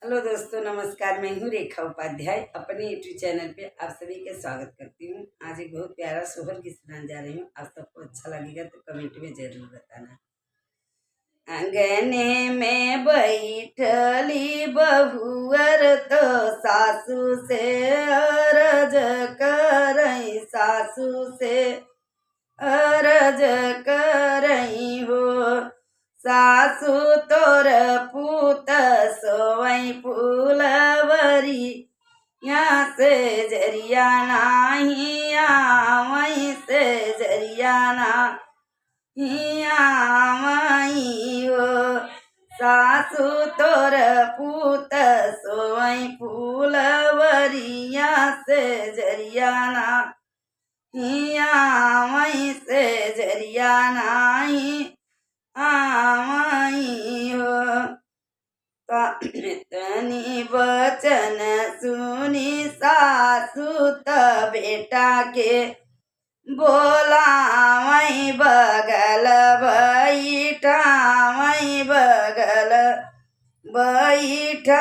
Hello दोस्तों, नमस्कार। मैं हूँ रेखा उपाध्याय। अपने यूट्यूब चैनल पे आप सभी का स्वागत करती हूँ। आज एक बहुत प्यारा सोहर की सुनाने जा रही हूँ। आप सबको अच्छा लगेगा तो कमेंट में जरूर बताना। अंगने में बैठली बहुअर तो सासू से अरज करई, सासू से अरज करई हो। सासू तोर पूत सोवई फूलवरी, यहाँ से जरिया नाही आवई, से जरिया नाही आवई हो। सासू तोर पूत सोवई फूलवरी, यहाँ से जरिया नाही आवई, से जरिया नाही आवई हो। तनी बचन सुनी सासू त बेटा के बोलावई, बगल बैठावई, बगल बैठावई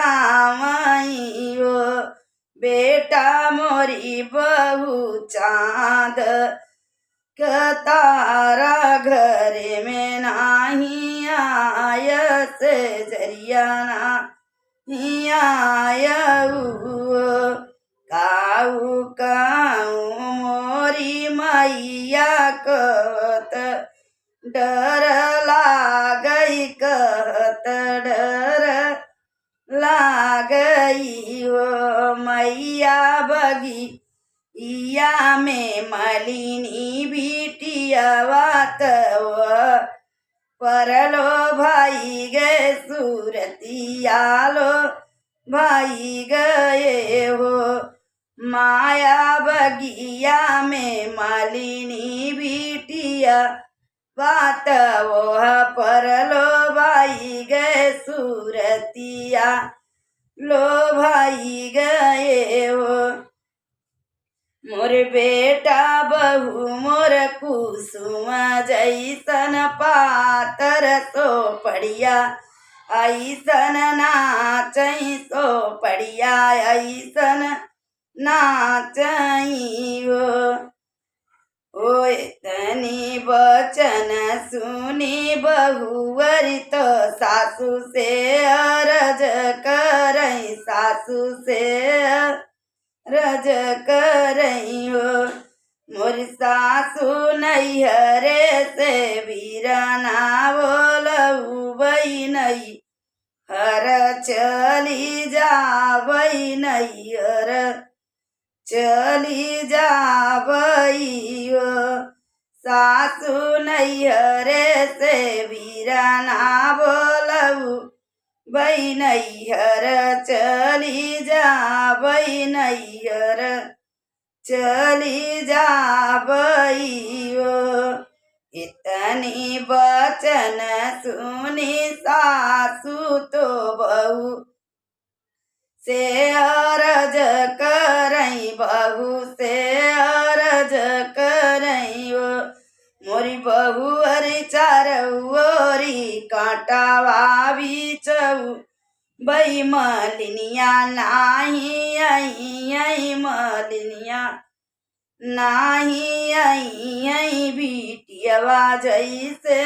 हो। बेटा मोरी बहू चाँद तारा घरे में नाही आय, से जरिया नाही आयऊ। काऊ काऊ मोरी मैया कहत डर लागई, कहत डर लागई हो। मैया बगी इया में मलिनी बिटियावा तव परलो भाई गए सूरतियालो भाई गए हो। माया बगिया में मलिनी बिटिया बात वो परलो भाई गए सूरतिया लो भाई गए हो। मोर बेटा बहू मोर कुसुम जैसन पातर सो पड़िया, ऐसन नाचई सो पड़िया, ऐसन नाचई हो। ओ तनी बचन सुनी बहुअरी तो सासू से अरज करई, सासू से रज करई हो। मोर सासू नैहरे से वीरना बोलऊ बई नई हर चली जावई, नैहर चली जावई हो। सासू नैहरे से वीरना बोलऊ बई, नैहर चली जावई, नैहर चली जावई हो। इतनी बचन सुनी सासू तो बहू से अरज करई, बहू से अरज करई हो। मोरी बहू अरी चारौरी कांटावा बिचऊ बई, मलिनिया नाही आई आई, मलिनिया नाही आई आई। बिटियवा जैसे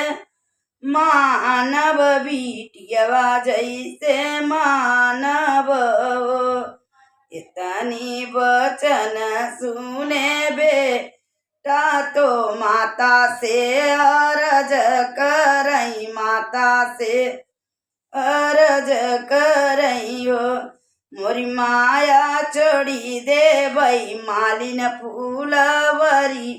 मानव, बिटियवा जैसे मानव। इतनी बचन सुने बेटा तो माता से अरज करई, माता से अरज करई हो। मोरी माया चढ़ी दे बई मालिन फूलवरी,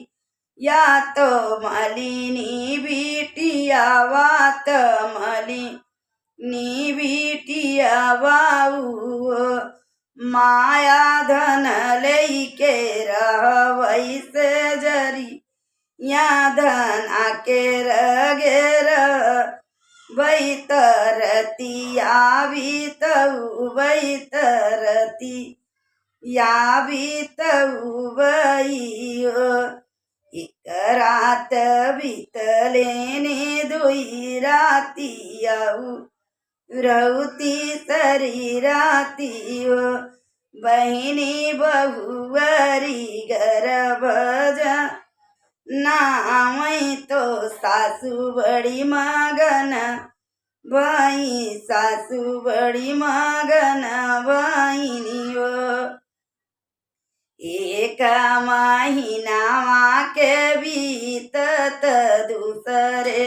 या तो मलिनी बिटिया वात मलिनी बिटिया बाऊ। माया धन लई के रहवई से जरी, या धन आके रगेर बैतरती आवी तऊ, बैतरती यावी तऊ बई हो। एक रात बीतले ने दुई राती आऊ, रउती शरीराती हो बहिनी बहुवरी गर्भ नामई तो सासू बड़ी मगन भाई सासू बड़ी मगन बहिनियो एक महीना के बीतत दूसरे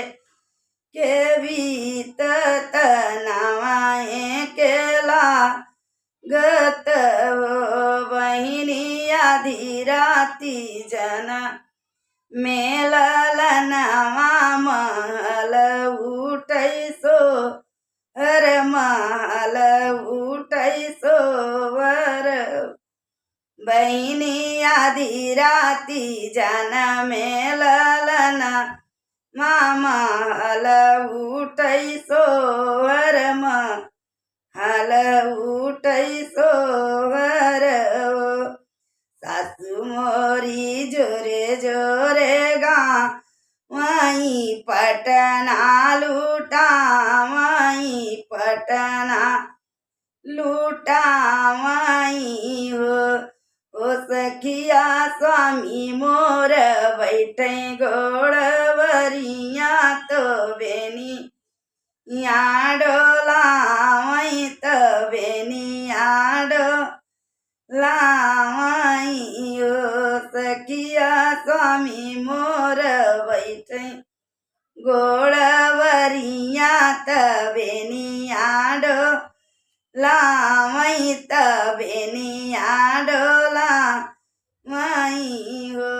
के बीतत नवाए केला गत बहिनी आधी राती जन मेलल नवा महल उठैसो हर महल उठैसो वर बहिनी आधी राती जन मेलल महल उठैसो हर महल उठैसो हर सासू मोरी जोरे जोरे गा वहीं पटना लूटा वहीं पटना लूटा वहीं हो ओ सखिया स्वामी मोर बैठे गोड़वरिया तो बेनी यहाँ डोला वहीं तो बेनी यहाँ लावाई ओ सखिया स्वामी मोर बैठे गोड़वरिया तबेनिया डो लावाई तबेनिया डोला माई हो।